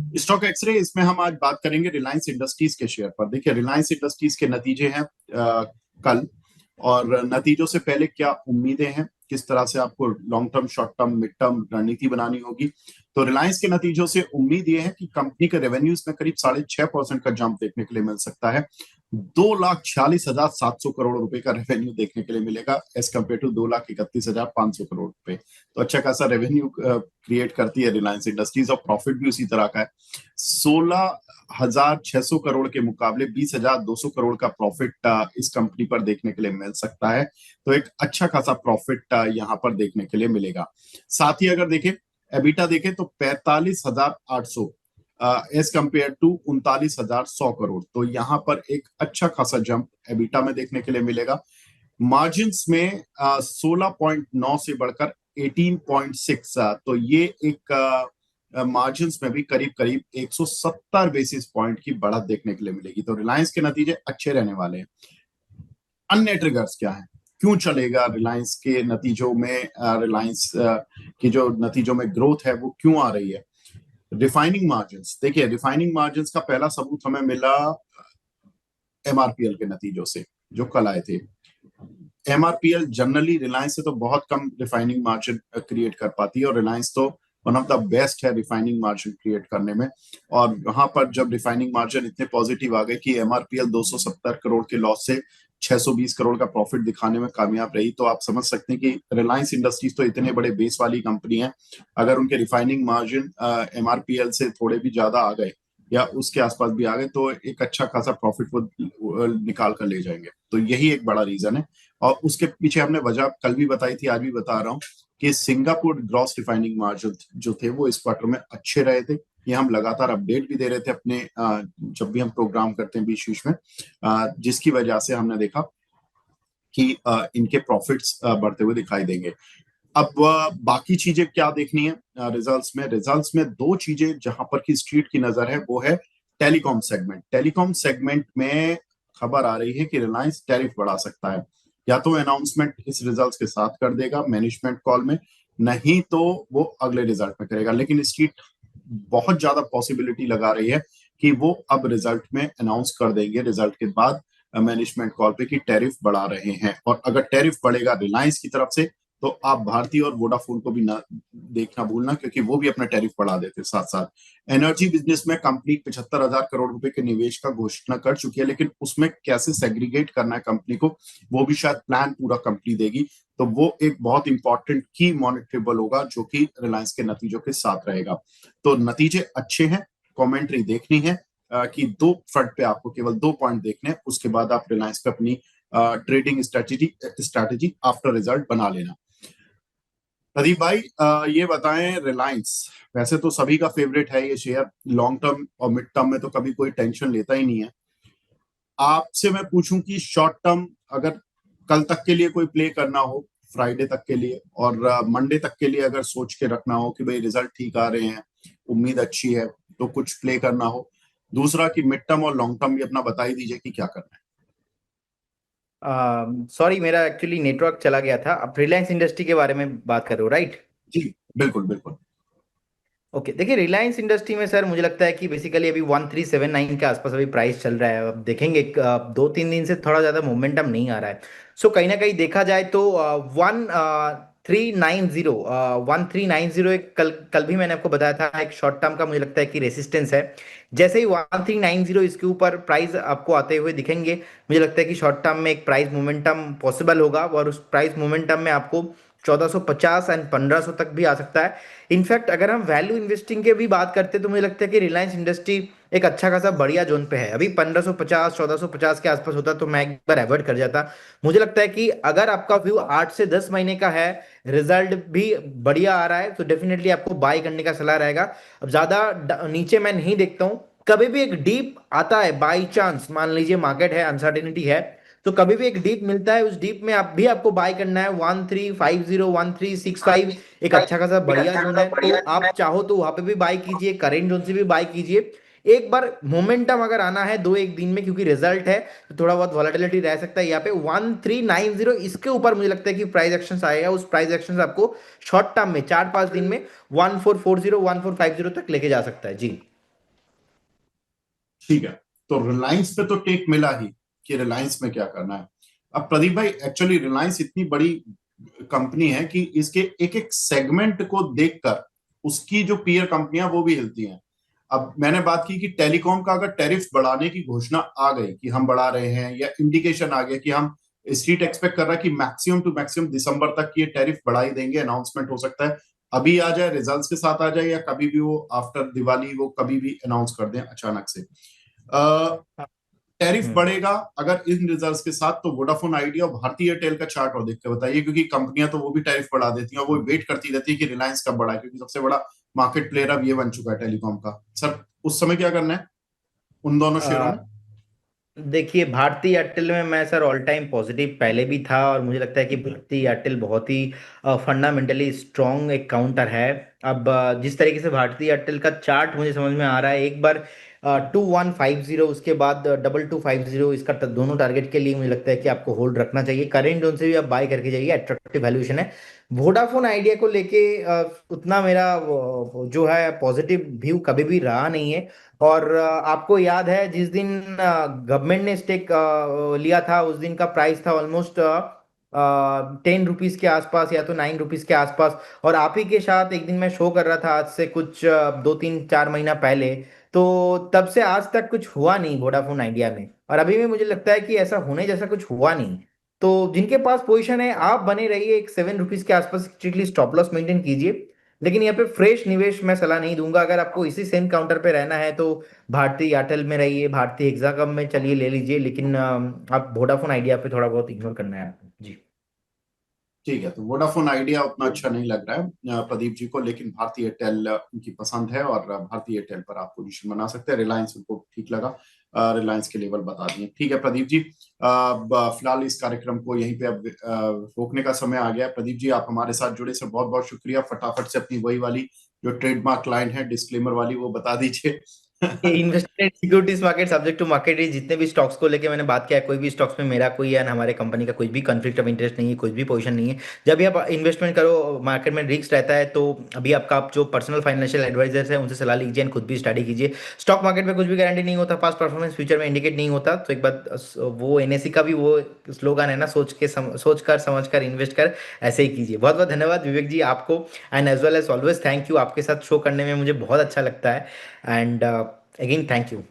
Stock x ray, इसमें हम आज बात करेंगे रिलायंस इंडस्ट्रीज के शेयर पर। देखिए, रिलायंस इंडस्ट्रीज के नतीजे हैं कल, और नतीजों से पहले क्या उम्मीदें हैं, किस तरह से आपको long term, short term, mid term रणनीति बनानी होगी। तो रिलायंस के नतीजों से उम्मीद ये है कि कंपनी के रेवेन्यूज में करीब 6.5% का जंप देखने के लिए मिल सकता है। 2,46,700 करोड़ रुपए का रेवेन्यू देखने के लिए मिलेगा, एज कम्पेयर टू 2,31,500 करोड़ रुपए। तो अच्छा खासा रेवेन्यू क्रिएट करती है रिलायंस इंडस्ट्रीज, और प्रॉफिट भी उसी तरह का है। 16,600 करोड़ के मुकाबले 20,200 करोड़ का प्रॉफिट इस कंपनी पर देखने के लिए मिल सकता है। तो एक अच्छा खासा प्रॉफिट यहाँ पर देखने के लिए मिलेगा। साथ ही अगर देखें, एबिटा देखें तो 45,800 एज कंपेयर टू 39,100 करोड़। तो यहाँ पर एक अच्छा खासा जंप एबिटा में देखने के लिए मिलेगा। मार्जिन्स में 16.9 से बढ़कर 18.6, तो ये एक मार्जिन्स में भी करीब करीब 170 बेसिस पॉइंट की बढ़त देखने के लिए मिलेगी। तो रिलायंस के नतीजे अच्छे रहने वाले हैं। अन्य ट्रिगर्स क्या है, क्यों चलेगा रिलायंस के नतीजों में, रिलायंस की जो नतीजों में ग्रोथ है वो क्यों आ रही है। रिफाइनिंग मार्जिन्स, देखिए रिफाइनिंग मार्जिन्स का पहला सबूत हमें मिला एमआरपीएल के नतीजों से जो कल आए थे। एमआरपीएल जनरली रिलायंस से तो बहुत कम रिफाइनिंग मार्जिन क्रिएट कर पाती है, और रिलायंस तो वन ऑफ द बेस्ट है रिफाइनिंग मार्जिन क्रिएट करने में। और वहां पर जब रिफाइनिंग मार्जिन इतने पॉजिटिव आ गए कि एमआरपीएल 270 करोड़ के लॉस से 620 करोड़ का प्रॉफिट दिखाने में कामयाब रही, तो आप समझ सकते हैं कि रिलायंस इंडस्ट्रीज तो इतने बड़े बेस वाली कंपनी है, अगर उनके रिफाइनिंग मार्जिन एमआरपीएल से थोड़े भी ज्यादा आ गए या उसके आसपास भी आ गए, तो एक अच्छा खासा प्रॉफिट वो निकाल कर ले जाएंगे। तो यही एक बड़ा रीजन है। और उसके पीछे हमने वजह कल भी बताई थी, आज भी बता रहा हूँ, कि सिंगापुर ग्रॉस रिफाइनिंग मार्जिन जो थे वो इस क्वार्टर में अच्छे रहे थे। ये हम लगातार अपडेट भी दे रहे थे अपने जब भी हम प्रोग्राम करते हैं बीच बीच में, जिसकी वजह से हमने देखा कि इनके प्रॉफिट्स बढ़ते हुए दिखाई देंगे। अब बाकी चीजें क्या देखनी है रिजल्ट्स में दो चीजें जहां पर की स्ट्रीट की नजर है वो है टेलीकॉम सेगमेंट। टेलीकॉम सेगमेंट में खबर आ रही है कि रिलायंस टैरिफ बढ़ा सकता है। या तो अनाउंसमेंट इस रिजल्ट्स के साथ कर देगा मैनेजमेंट कॉल में, नहीं तो वो अगले रिजल्ट में करेगा। लेकिन स्ट्रीट बहुत ज्यादा पॉसिबिलिटी लगा रही है कि वो अब रिजल्ट में अनाउंस कर देंगे, रिजल्ट के बाद मैनेजमेंट कॉल पे, कि टैरिफ बढ़ा रहे हैं। और अगर टैरिफ बढ़ेगा रिलायंस की तरफ से, तो आप भारती और वोडाफोन को भी ना देखना भूलना, क्योंकि वो भी अपना टैरिफ बढ़ा देते साथ साथ। एनर्जी बिजनेस में कंपनी 75,000 करोड़ रुपए के निवेश का घोषणा कर चुकी है, लेकिन उसमें कैसे सेग्रीगेट करना है कंपनी को, वो भी शायद प्लान पूरा कंपनी देगी। तो वो एक बहुत इंपॉर्टेंट की मॉनिटरेबल होगा, जो कि रिलायंस के नतीजों के साथ रहेगा। तो नतीजे अच्छे हैं, कमेंट्री देखनी है कि दो फ्रंट पे आपको केवल 2 पॉइंट देखने हैं, उसके बाद आप रिलायंस पे अपनी ट्रेडिंग स्ट्रैटेजी आफ्टर रिजल्ट बना लेना। प्रदीप भाई, ये बताएं, रिलायंस वैसे तो सभी का फेवरेट है ये शेयर, लॉन्ग टर्म और मिड टर्म में तो कभी कोई टेंशन लेता ही नहीं है। आपसे मैं पूछूं कि शॉर्ट टर्म अगर कल तक के लिए कोई प्ले करना हो, फ्राइडे तक के लिए, और मंडे तक के लिए अगर सोच के रखना हो कि भाई रिजल्ट ठीक आ रहे हैं, उम्मीद अच्छी है, तो कुछ प्ले करना हो। दूसरा कि मिड टर्म और लॉन्ग टर्म भी अपना बता ही दीजिए कि क्या करना है। सॉरी, मेरा एक्चुअली नेटवर्क चला गया था। आप रिलायंस इंडस्ट्री के बारे में बात कर रहे हो, राइट? जी, बिल्कुल बिल्कुल। ओके, देखिए रिलायंस इंडस्ट्री में सर मुझे लगता है कि बेसिकली अभी 1379 के आसपास अभी प्राइस चल रहा है। अब देखेंगे 2-3 दिन से थोड़ा ज़्यादा मोमेंटम नहीं आ रहा है। सो कहीं ना कहीं देखा जाए तो 1390, 1390 एक कल कल भी मैंने आपको बताया था, एक शॉर्ट टर्म का मुझे लगता है कि रेसिस्टेंस है। जैसे ही 1390 इसके ऊपर प्राइस आपको आते हुए दिखेंगे, मुझे लगता है कि शॉर्ट टर्म में एक प्राइस मोमेंटम पॉसिबल होगा, और उस प्राइस मोमेंटम में आपको 1450 एंड 1500 तक भी आ सकता है। इनफैक्ट अगर हम वैल्यू इन्वेस्टिंग के भी बात करते हैं तो मुझे लगता है कि रिलायंस इंडस्ट्री एक अच्छा खासा बढ़िया जोन पे है। अभी 1550 1450 के आसपास होता तो मैं एक बार एवर्ट कर जाता। मुझे लगता है कि अगर आपका व्यू 8 से 10 महीने का है, रिजल्ट भी बढ़िया आ रहा है, तो डेफिनेटली आपको बाई करने का सलाह रहेगा। अब ज्यादा नीचे मैं नहीं देखता हूँ। कभी भी एक डीप आता है बाई चांस, मान लीजिए मार्केट है, अनसर्टेनिटी है, तो कभी भी एक डीप मिलता है, उस डीप में आप भी आपको बाय करना है। 1350 1365 एक अच्छा खासा बढ़िया जोन है, तो आप चाहो तो वहां पे भी बाय कीजिए, करेंट जोन से भी बाय कीजिए। एक बार मोमेंटम अगर आना है 2-1 दिन में, क्योंकि रिजल्ट है तो थोड़ा बहुत वॉलेटिलिटी रह सकता है यहाँ पे 1390, इसके ऊपर मुझे लगता है कि प्राइस एक्शन आएगा। उस प्राइस एक्शन आपको शॉर्ट टर्म में 4-5 दिन में 1440 1450 तक लेके जा सकता है जी। ठीक है, तो रिलायंस पे तो टेक मिला ही कि रिलायंस में क्या करना है। अब प्रदीप भाई, एक्चुअली रिलायंस इतनी बड़ी कंपनी है कि इसके एक एक सेगमेंट को देखकर उसकी जो पीयर कंपनियां वो भी हिलती हैं। अब मैंने बात की कि टेलीकॉम का अगर टैरिफ बढ़ाने की घोषणा आ गई कि हम बढ़ा रहे हैं, या इंडिकेशन आ गया कि हम, स्ट्रीट एक्सपेक्ट कर रहा है कि मैक्सिमम टू मैक्सिमम दिसंबर तक ये टैरिफ बढ़ा ही देंगे, अनाउंसमेंट हो सकता है अभी आ जाए, रिजल्ट्स के साथ आ जाए, या कभी भी वो आफ्टर दिवाली वो कभी भी अनाउंस कर दें अचानक से। टैरिफ हम्म। बढ़ेगा अगर इन रिजल्ट्स के साथ, तो वोडाफोन आइडिया और भारती एयरटेल का चार्ट और देख के बताइए, क्योंकि कंपनियां तो वो भी टैरिफ बढ़ा देती हैं और वो वेट करती रहती है कि रिलायंस कब बढ़ाए, क्योंकि सबसे बड़ा मार्केट प्लेयर अब ये बन चुका है टेलीकॉम का। सर उस समय क्या करना है उन दोनों शेयरों में? देखिए, भारती एयरटेल में मैं सर ऑल टाइम पॉजिटिव पहले भी था, और मुझे लगता है कि भारती एयरटेल बहुत ही फंडामेंटली स्ट्रॉन्ग एक काउंटर है। अब जिस तरीके से भारती एयरटेल का चार्ट मुझे समझ में आ रहा है, एक बार 2150, उसके बाद 2250, इसका दोनों टारगेट के लिए मुझे लगता है कि आपको होल्ड रखना चाहिए। करेंट जोन से भी आप बाय करके जाइए, अट्रैक्टिव वैल्यूएशन है। वोडाफोन आइडिया को लेके उतना मेरा जो है पॉजिटिव व्यू कभी भी रहा नहीं है। और आपको याद है जिस दिन गवर्नमेंट ने स्टेक लिया था, उस दिन का प्राइस था ऑलमोस्ट 10 रुपीज के आसपास, या तो 9 रुपीज के आसपास। और आप ही के साथ एक दिन मैं शो कर रहा था, आज से कुछ 2 3 4 महीना पहले। तो तब से आज तक कुछ हुआ नहीं वोडाफोन आइडिया में, और अभी भी मुझे लगता है कि ऐसा होने जैसा कुछ हुआ नहीं। तो जिनके पास पोजीशन है, आप बने रहिए एक 7 रुपीज के आसपास, स्ट्रिक्टली स्टॉप लॉस मेंटेन कीजिए। लेकिन यहाँ पे फ्रेश निवेश मैं सलाह नहीं दूंगा। अगर आपको इसी सेम काउंटर पे रहना है तो भारतीय एयरटेल में रहिए, भारतीय हेक्साकॉम में चलिए ले लीजिए, लेकिन आप वोडाफोन आइडिया पे थोड़ा बहुत इग्नोर करना है आपको जी। ठीक है, तो वोडाफोन आइडिया उतना अच्छा नहीं लग रहा है प्रदीप जी को, लेकिन भारतीय एयरटेल उनकी पसंद है, और भारतीय एयरटेल पर आप पोजीशन बना सकते हैं। रिलायंस उनको ठीक लगा, रिलायंस के लेवल बता दिए। ठीक है प्रदीप जी, फिलहाल इस कार्यक्रम को यहीं पे अब रोकने का समय आ गया है। प्रदीप जी, आप हमारे साथ जुड़े, से बहुत बहुत शुक्रिया। फटाफट से अपनी वही वाली जो ट्रेडमार्क लाइन है, डिस्क्लेमर वाली, वो बता दीजिए। ये investment securities market subject to market, जितने भी स्टॉक्स को लेके मैंने बात किया है, कोई भी स्टॉक्स में मेरा कोई या हमारे कंपनी का कोई भी कॉन्फ्लिक्ट ऑफ इंटरेस्ट नहीं है, कोई भी पोजीशन नहीं है। जब भी आप इन्वेस्टमेंट करो, मार्केट में रिस्क रहता है, तो अभी आपका आप जो पर्सनल फाइनेंशियल एडवाइजर्स है उनसे सलाह लीजिए एंड खुद भी स्टडी कीजिए। स्टॉक मार्केट में कुछ भी गारंटी नहीं होता, पास्ट परफॉर्मेंस फ्यूचर में इंडिकेट नहीं होता। तो एक बात, वो एनएससी का भी वो स्लोगन है ना, सोच कर समझ कर इन्वेस्ट कर, ऐसे ही कीजिए। बहुत बहुत धन्यवाद विवेक जी आपको, and as well as always thank you. आपके साथ शो करने में मुझे बहुत अच्छा लगता है, एंड अगेन थैंक यू।